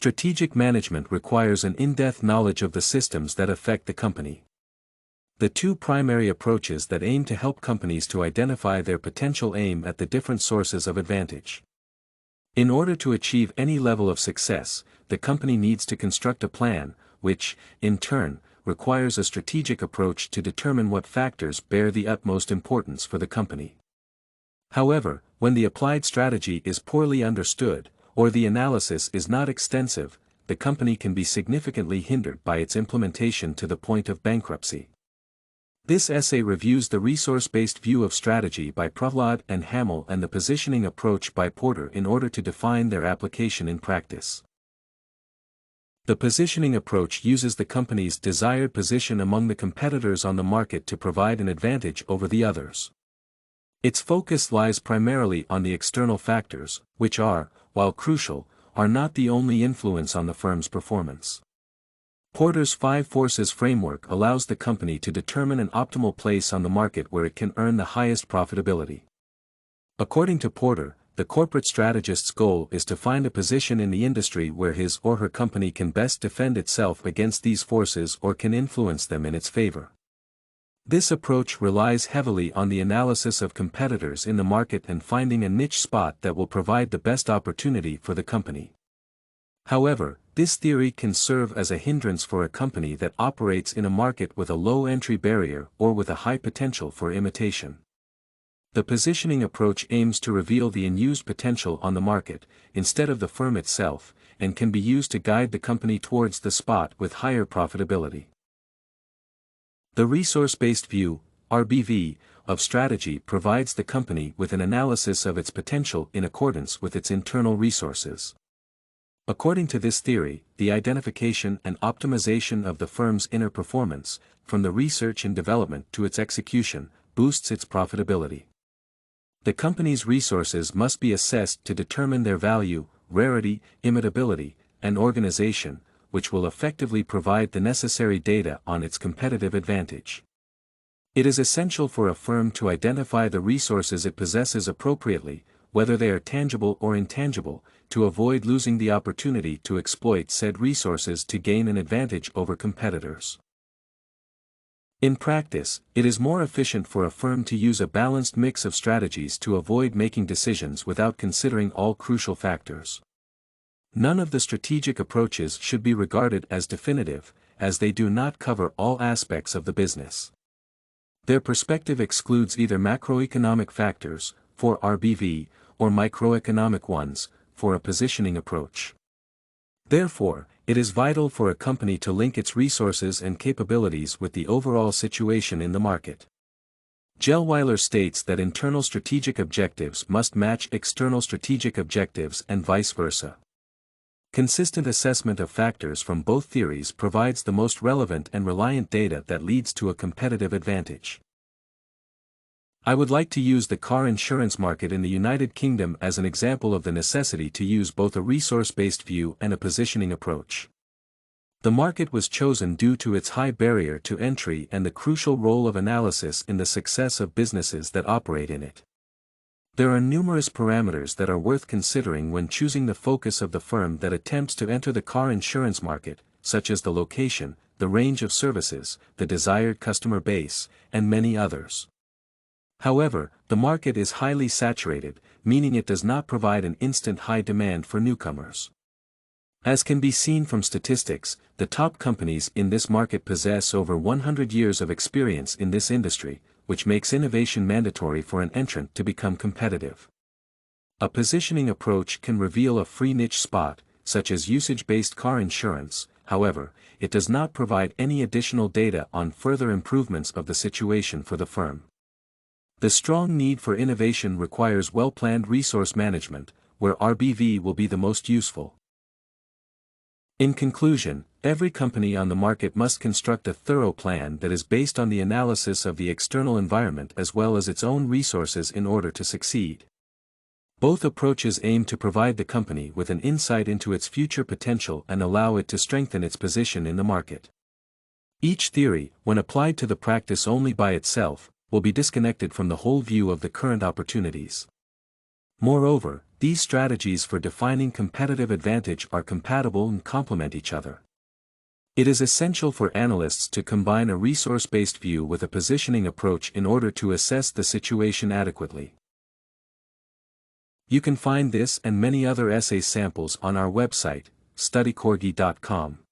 Strategic management requires an in-depth knowledge of the systems that affect the company. The two primary approaches that aim to help companies to identify their potential aim at the different sources of advantage. In order to achieve any level of success, the company needs to construct a plan, which, in turn, requires a strategic approach to determine what factors bear the utmost importance for the company. However, when the applied strategy is poorly understood, or the analysis is not extensive, the company can be significantly hindered by its implementation to the point of bankruptcy. This essay reviews the resource-based view of strategy by Prahalad and Hamel and the positioning approach by Porter in order to define their application in practice. The positioning approach uses the company's desired position among the competitors on the market to provide an advantage over the others. Its focus lies primarily on the external factors, which are, while crucial, are not the only influence on the firm's performance. Porter's 5 forces framework allows the company to determine an optimal place on the market where it can earn the highest profitability. According to Porter, the corporate strategist's goal is to find a position in the industry where his or her company can best defend itself against these forces or can influence them in its favor. This approach relies heavily on the analysis of competitors in the market and finding a niche spot that will provide the best opportunity for the company. However, this theory can serve as a hindrance for a company that operates in a market with a low entry barrier or with a high potential for imitation. The positioning approach aims to reveal the unused potential on the market, instead of the firm itself, and can be used to guide the company towards the spot with higher profitability. The resource-based view, RBV, of strategy provides the company with an analysis of its potential in accordance with its internal resources. According to this theory, the identification and optimization of the firm's inner performance, from the research and development to its execution, boosts its profitability. The company's resources must be assessed to determine their value, rarity, imitability, and organization, which will effectively provide the necessary data on its competitive advantage. It is essential for a firm to identify the resources it possesses appropriately, whether they are tangible or intangible, to avoid losing the opportunity to exploit said resources to gain an advantage over competitors. In practice, it is more efficient for a firm to use a balanced mix of strategies to avoid making decisions without considering all crucial factors. None of the strategic approaches should be regarded as definitive, as they do not cover all aspects of the business. Their perspective excludes either macroeconomic factors, for RBV, or microeconomic ones, for a positioning approach. Therefore, it is vital for a company to link its resources and capabilities with the overall situation in the market. Gellweiler states that internal strategic objectives must match external strategic objectives and vice versa. Consistent assessment of factors from both theories provides the most relevant and reliant data that leads to a competitive advantage. I would like to use the car insurance market in the United Kingdom as an example of the necessity to use both a resource-based view and a positioning approach. The market was chosen due to its high barrier to entry and the crucial role of analysis in the success of businesses that operate in it. There are numerous parameters that are worth considering when choosing the focus of the firm that attempts to enter the car insurance market, such as the location, the range of services, the desired customer base, and many others. However, the market is highly saturated, meaning it does not provide an instant high demand for newcomers. As can be seen from statistics, the top companies in this market possess over 100 years of experience in this industry, which makes innovation mandatory for an entrant to become competitive. A positioning approach can reveal a free niche spot, such as usage-based car insurance. However, it does not provide any additional data on further improvements of the situation for the firm. The strong need for innovation requires well-planned resource management, where RBV will be the most useful. In conclusion, every company on the market must construct a thorough plan that is based on the analysis of the external environment as well as its own resources in order to succeed. Both approaches aim to provide the company with an insight into its future potential and allow it to strengthen its position in the market. Each theory, when applied to the practice only by itself, will be disconnected from the whole view of the current opportunities. Moreover, These strategies for defining competitive advantage are compatible and complement each other. It is essential for analysts to combine a resource-based view with a positioning approach in order to assess the situation adequately. You can find this and many other essay samples on our website, studycorgi.com.